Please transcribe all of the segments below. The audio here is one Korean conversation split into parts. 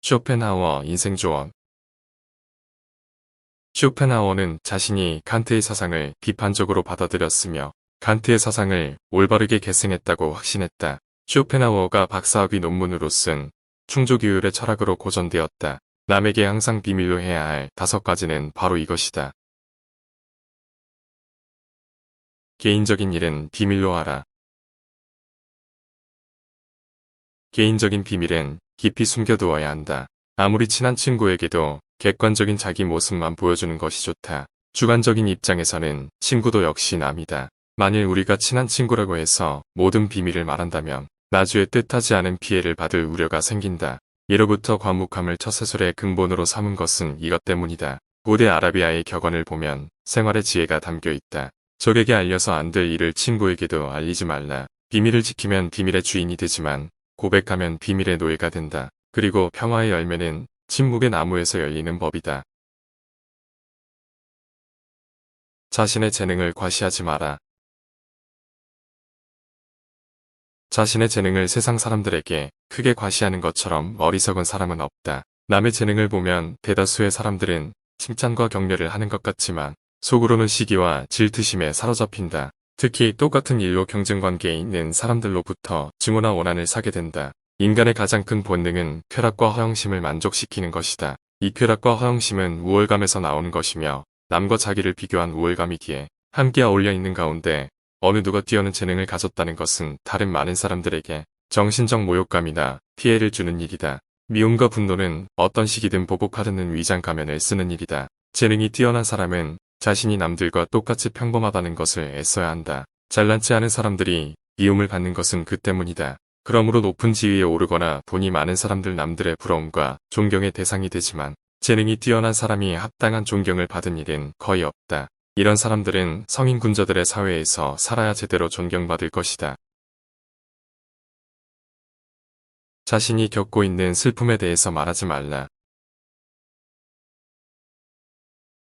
쇼펜하우어 인생조언. 쇼펜하우어는 자신이 칸트의 사상을 비판적으로 받아들였으며 칸트의 사상을 올바르게 계승했다고 확신했다. 쇼펜하우어가 박사학위 논문으로 쓴 충족이율의 철학으로 고전되었다. 남에게 항상 비밀로 해야 할 5가지는 바로 이것이다. 개인적인 일은 비밀로 하라. 개인적인 비밀은 깊이 숨겨두어야 한다. 아무리 친한 친구에게도 객관적인 자기 모습만 보여주는 것이 좋다. 주관적인 입장에서는 친구도 역시 남이다. 만일 우리가 친한 친구라고 해서 모든 비밀을 말한다면 나중에 뜻하지 않은 피해를 받을 우려가 생긴다. 예로부터 과묵함을 처세술의 근본으로 삼은 것은 이것 때문이다. 고대 아라비아의 격언을 보면 생활의 지혜가 담겨 있다. 적에게 알려서 안 될 일을 친구에게도 알리지 말라. 비밀을 지키면 비밀의 주인이 되지만 고백하면 비밀의 노예가 된다. 그리고 평화의 열매는 침묵의 나무에서 열리는 법이다. 자신의 재능을 과시하지 마라. 자신의 재능을 세상 사람들에게 크게 과시하는 것처럼 어리석은 사람은 없다. 남의 재능을 보면 대다수의 사람들은 칭찬과 격려를 하는 것 같지만 속으로는 시기와 질투심에 사로잡힌다. 특히 똑같은 일로 경쟁관계에 있는 사람들로부터 증오나 원한을 사게 된다. 인간의 가장 큰 본능은 쾌락과 허영심을 만족시키는 것이다. 이 쾌락과 허영심은 우월감에서 나오는 것이며 남과 자기를 비교한 우월감이기에 함께 어울려 있는 가운데 어느 누가 뛰어난 재능을 가졌다는 것은 다른 많은 사람들에게 정신적 모욕감이나 피해를 주는 일이다. 미움과 분노는 어떤 시기든 보복하려는 위장 가면을 쓰는 일이다. 재능이 뛰어난 사람은 자신이 남들과 똑같이 평범하다는 것을 애써야 한다. 잘난치 않은 사람들이 미움을 받는 것은 그 때문이다. 그러므로 높은 지위에 오르거나 돈이 많은 사람들 남들의 부러움과 존경의 대상이 되지만 재능이 뛰어난 사람이 합당한 존경을 받은 일은 거의 없다. 이런 사람들은 성인 군자들의 사회에서 살아야 제대로 존경받을 것이다. 자신이 겪고 있는 슬픔에 대해서 말하지 말라.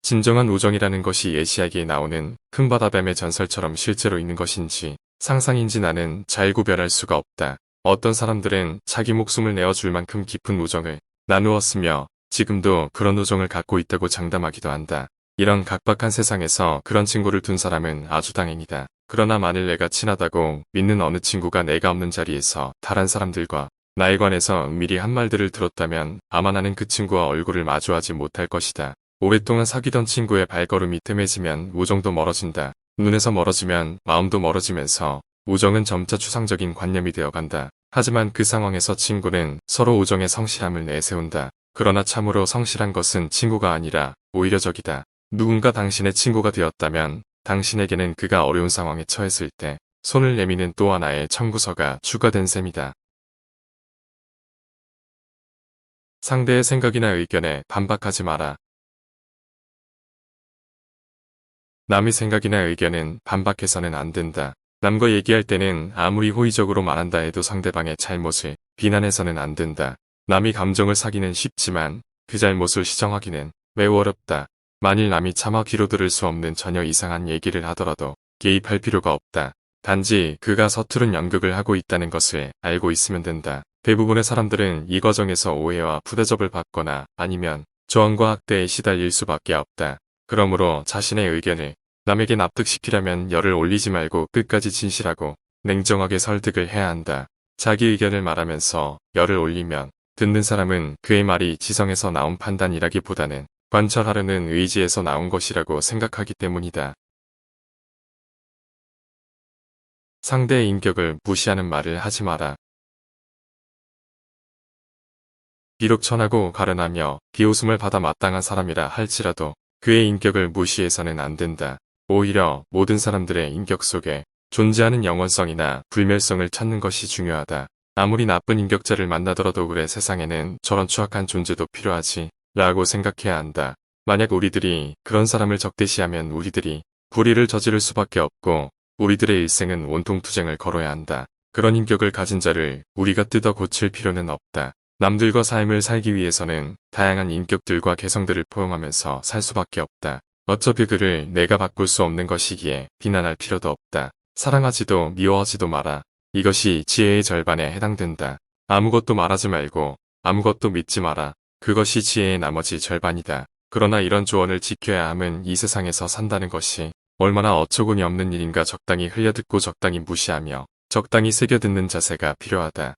진정한 우정이라는 것이 예시하기에 나오는 큰 바다뱀의 전설처럼 실제로 있는 것인지 상상인지 나는 잘 구별할 수가 없다. 어떤 사람들은 자기 목숨을 내어줄 만큼 깊은 우정을 나누었으며 지금도 그런 우정을 갖고 있다고 장담하기도 한다. 이런 각박한 세상에서 그런 친구를 둔 사람은 아주 다행이다. 그러나 만일 내가 친하다고 믿는 어느 친구가 내가 없는 자리에서 다른 사람들과 나에 관해서 은밀히 한 말들을 들었다면 아마 나는 그 친구와 얼굴을 마주하지 못할 것이다. 오랫동안 사귀던 친구의 발걸음이 뜸해지면 우정도 멀어진다. 눈에서 멀어지면 마음도 멀어지면서 우정은 점차 추상적인 관념이 되어간다. 하지만 그 상황에서 친구는 서로 우정의 성실함을 내세운다. 그러나 참으로 성실한 것은 친구가 아니라 오히려 적이다. 누군가 당신의 친구가 되었다면 당신에게는 그가 어려운 상황에 처했을 때 손을 내미는 또 하나의 청구서가 추가된 셈이다. 상대의 생각이나 의견에 반박하지 마라. 남의 생각이나 의견은 반박해서는 안 된다. 남과 얘기할 때는 아무리 호의적으로 말한다 해도 상대방의 잘못을 비난해서는 안 된다. 남이 감정을 사기는 쉽지만 그 잘못을 시정하기는 매우 어렵다. 만일 남이 차마 귀로 들을 수 없는 전혀 이상한 얘기를 하더라도 개입할 필요가 없다. 단지 그가 서투른 연극을 하고 있다는 것을 알고 있으면 된다. 대부분의 사람들은 이 과정에서 오해와 부대접을 받거나 아니면 저항과 학대에 시달릴 수밖에 없다. 그러므로 자신의 의견을 남에게 납득시키려면 열을 올리지 말고 끝까지 진실하고 냉정하게 설득을 해야 한다. 자기 의견을 말하면서 열을 올리면 듣는 사람은 그의 말이 지성에서 나온 판단이라기보다는 관철하려는 의지에서 나온 것이라고 생각하기 때문이다. 상대의 인격을 무시하는 말을 하지 마라. 비록 천하고 가련하며 비웃음을 받아 마땅한 사람이라 할지라도 그의 인격을 무시해서는 안 된다. 오히려 모든 사람들의 인격 속에 존재하는 영원성이나 불멸성을 찾는 것이 중요하다. 아무리 나쁜 인격자를 만나더라도 그래 세상에는 저런 추악한 존재도 필요하지 라고 생각해야 한다. 만약 우리들이 그런 사람을 적대시하면 우리들이 불의를 저지를 수밖에 없고 우리들의 일생은 온통 투쟁을 걸어야 한다. 그런 인격을 가진 자를 우리가 뜯어 고칠 필요는 없다. 남들과 삶을 살기 위해서는 다양한 인격들과 개성들을 포용하면서 살 수밖에 없다. 어차피 그를 내가 바꿀 수 없는 것이기에 비난할 필요도 없다. 사랑하지도 미워하지도 마라. 이것이 지혜의 절반에 해당된다. 아무것도 말하지 말고 아무것도 믿지 마라. 그것이 지혜의 나머지 절반이다. 그러나 이런 조언을 지켜야 함은 이 세상에서 산다는 것이 얼마나 어처구니 없는 일인가 적당히 흘려듣고 적당히 무시하며 적당히 새겨듣는 자세가 필요하다.